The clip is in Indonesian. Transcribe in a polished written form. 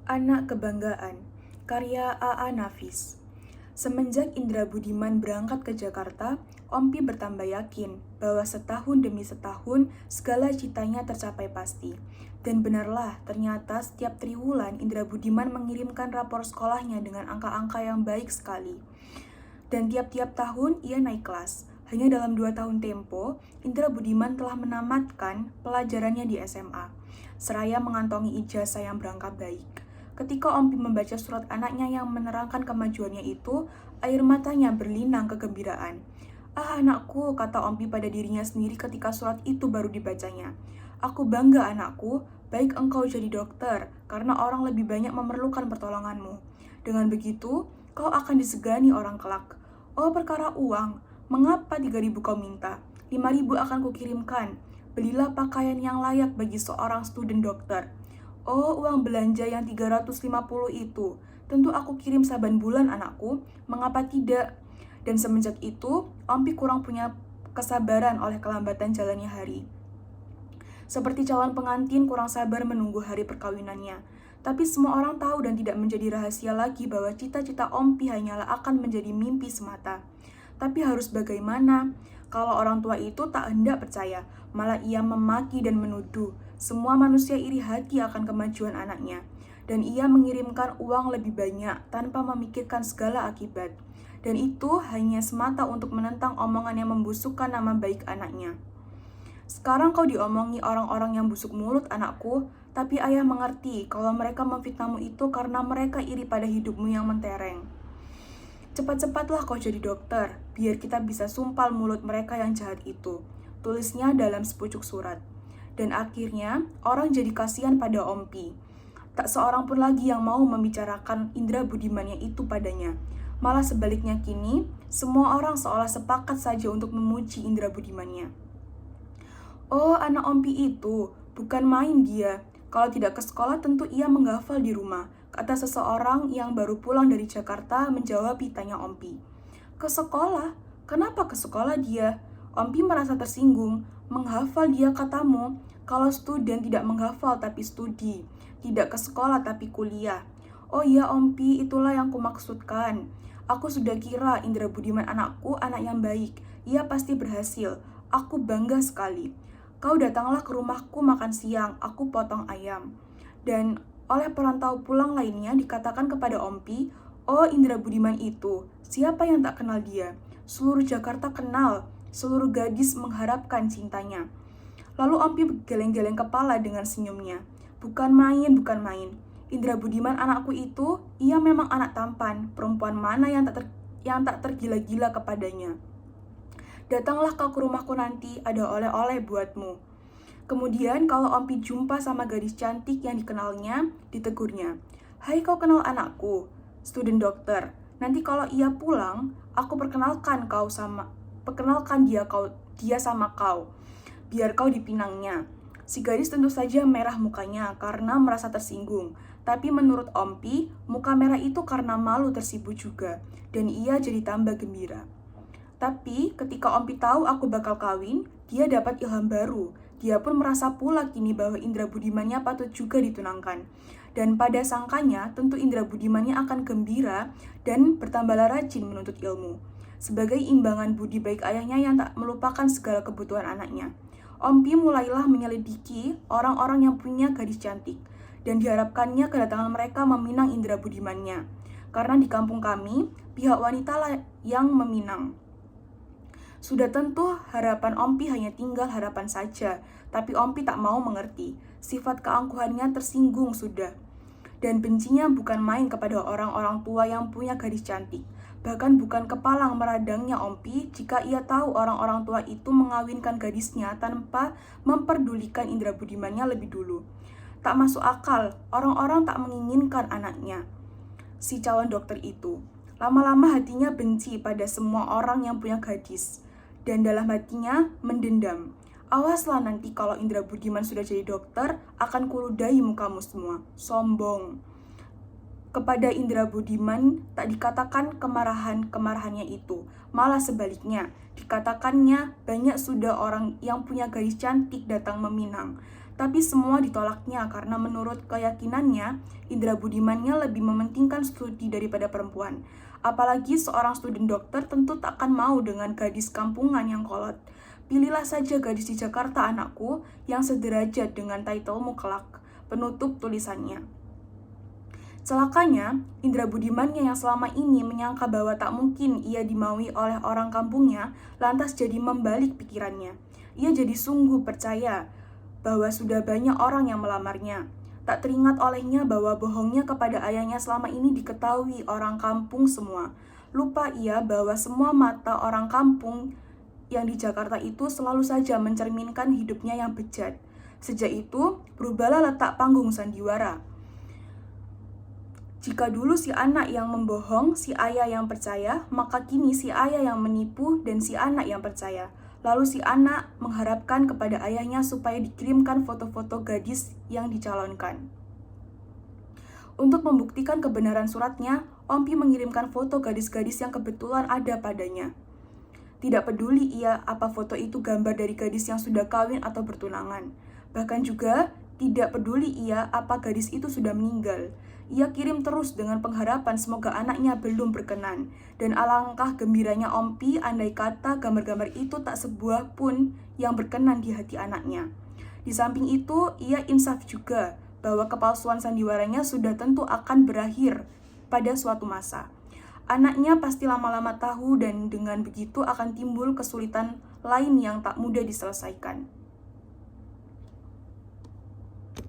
Anak Kebanggaan, karya A.A. Nafis. Semenjak Indra Budiman berangkat ke Jakarta, Ompi bertambah yakin bahwa setahun demi setahun segala citanya tercapai pasti. Dan benarlah, ternyata setiap triwulan Indra Budiman mengirimkan rapor sekolahnya dengan angka-angka yang baik sekali. Dan tiap-tiap tahun ia naik kelas. Hanya dalam 2 tahun tempo, Indra Budiman telah menamatkan pelajarannya di SMA, seraya mengantongi ijazah yang berangkat baik. Ketika Ompi membaca surat anaknya yang menerangkan kemajuannya itu, air matanya berlinang kegembiraan. "Ah anakku," kata Ompi pada dirinya sendiri ketika surat itu baru dibacanya. "Aku bangga anakku, baik engkau jadi dokter, karena orang lebih banyak memerlukan pertolonganmu. Dengan begitu, kau akan disegani orang kelak. Oh perkara uang, mengapa 3.000 kau minta? 5.000 akan kukirimkan. Belilah pakaian yang layak bagi seorang student dokter. Oh, uang belanja yang 350 itu, tentu aku kirim saban bulan anakku, mengapa tidak?" Dan semenjak itu, Ompi kurang punya kesabaran oleh kelambatan jalannya hari. Seperti calon pengantin kurang sabar menunggu hari perkawinannya. Tapi semua orang tahu dan tidak menjadi rahasia lagi bahwa cita-cita Ompi hanyalah akan menjadi mimpi semata. Tapi harus bagaimana? Kalau orang tua itu tak hendak percaya, malah ia memaki dan menuduh. Semua manusia iri hati akan kemajuan anaknya. Dan ia mengirimkan uang lebih banyak tanpa memikirkan segala akibat. Dan itu hanya semata untuk menentang omongan yang membusukkan nama baik anaknya. "Sekarang kau diomongi orang-orang yang busuk mulut, anakku, tapi ayah mengerti kalau mereka memfitnahmu itu karena mereka iri pada hidupmu yang mentereng. Cepat-cepatlah kau jadi dokter, biar kita bisa sumpal mulut mereka yang jahat itu," tulisnya dalam sepucuk surat. Dan akhirnya, orang jadi kasihan pada Ompi. Tak seorang pun lagi yang mau membicarakan Indra Budimannya itu padanya. Malah sebaliknya kini, semua orang seolah sepakat saja untuk memuji Indra Budimannya. "Oh, anak Ompi itu, bukan main dia. Kalau tidak ke sekolah tentu ia menghafal di rumah," kata seseorang yang baru pulang dari Jakarta menjawab tanya Ompi. "Ke sekolah? Kenapa ke sekolah dia?" Ompi merasa tersinggung. "Menghafal dia katamu, kalau student tidak menghafal tapi studi, tidak ke sekolah tapi kuliah." "Oh iya Ompi, itulah yang kumaksudkan. Aku sudah kira Indra Budiman anakku anak yang baik. Ia pasti berhasil. Aku bangga sekali. Kau datanglah ke rumahku makan siang, aku potong ayam." Dan oleh perantau pulang lainnya dikatakan kepada Ompi, "Oh Indra Budiman itu, siapa yang tak kenal dia? Seluruh Jakarta kenal, seluruh gadis mengharapkan cintanya." Lalu Ompi geleng-geleng kepala dengan senyumnya. Bukan main. Indra Budiman anakku itu, ia memang anak tampan, perempuan mana yang tak tergila-gila kepadanya. "Datanglah kau ke rumahku nanti, ada oleh-oleh buatmu." Kemudian kalau Ompi jumpa sama gadis cantik yang dikenalnya, ditegurnya. "Hai, kau kenal anakku, student dokter. Nanti kalau ia pulang, aku perkenalkan dia sama kau, biar kau dipinangnya." Si gadis tentu saja merah mukanya karena merasa tersinggung. Tapi menurut Ompi, muka merah itu karena malu tersipu juga. Dan ia jadi tambah gembira. Tapi ketika Ompi tahu aku bakal kawin, dia dapat ilham baru. Dia pun merasa pula kini bahwa Indra Budimannya patut juga ditunangkan. Dan pada sangkanya, tentu Indra Budimannya akan gembira dan bertambahlah rajin menuntut ilmu. Sebagai imbangan budi baik ayahnya yang tak melupakan segala kebutuhan anaknya, Ompi mulailah menyelidiki orang-orang yang punya gadis cantik. Dan diharapkannya kedatangan mereka meminang Indra Budimannya. Karena di kampung kami, pihak wanita lah yang meminang. Sudah tentu harapan Ompi hanya tinggal harapan saja, tapi Ompi tak mau mengerti. Sifat keangkuhannya tersinggung sudah. Dan bencinya bukan main kepada orang-orang tua yang punya gadis cantik. Bahkan bukan kepalang meradangnya Ompi jika ia tahu orang-orang tua itu mengawinkan gadisnya tanpa memperdulikan Indra Budimannya lebih dulu. Tak masuk akal, orang-orang tak menginginkan anaknya, si calon dokter itu. Lama-lama hatinya benci pada semua orang yang punya gadis. Dan dalam hatinya mendendam. "Awaslah nanti kalau Indra Budiman sudah jadi dokter, akan kuludahi mukamu semua." Sombong. Kepada Indra Budiman tak dikatakan kemarahannya itu. Malah sebaliknya, dikatakannya banyak sudah orang yang punya gadis cantik datang meminang. Tapi semua ditolaknya karena menurut keyakinannya, indera budimannya lebih mementingkan studi daripada perempuan. Apalagi seorang studi dokter tentu tak akan mau dengan gadis kampungan yang kolot. Pilihlah saja gadis di Jakarta anakku yang sederajat dengan titlemu kelak, penutup tulisannya. Celakanya, indera budimannya yang selama ini menyangka bahwa tak mungkin ia dimaui oleh orang kampungnya, lantas jadi membalik pikirannya. Ia jadi sungguh percaya bahwa sudah banyak orang yang melamarnya. Tak teringat olehnya bahwa bohongnya kepada ayahnya selama ini diketahui orang kampung semua. Lupa ia bahwa semua mata orang kampung yang di Jakarta itu selalu saja mencerminkan hidupnya yang bejat. Sejak itu, berubahlah letak panggung sandiwara. Jika dulu si anak yang membohong, si ayah yang percaya, maka kini si ayah yang menipu dan si anak yang percaya. Lalu si anak mengharapkan kepada ayahnya supaya dikirimkan foto-foto gadis yang dicalonkan. Untuk membuktikan kebenaran suratnya, Ompi mengirimkan foto gadis-gadis yang kebetulan ada padanya. Tidak peduli ia apa foto itu gambar dari gadis yang sudah kawin atau bertunangan. Bahkan juga tidak peduli ia apa gadis itu sudah meninggal. Ia kirim terus dengan pengharapan semoga anaknya belum berkenan. Dan alangkah gembiranya Ompi andai kata gambar-gambar itu tak sebuah pun yang berkenan di hati anaknya. Di samping itu, ia insaf juga bahwa kepalsuan sandiwaranya sudah tentu akan berakhir pada suatu masa. Anaknya pasti lama-lama tahu dan dengan begitu akan timbul kesulitan lain yang tak mudah diselesaikan.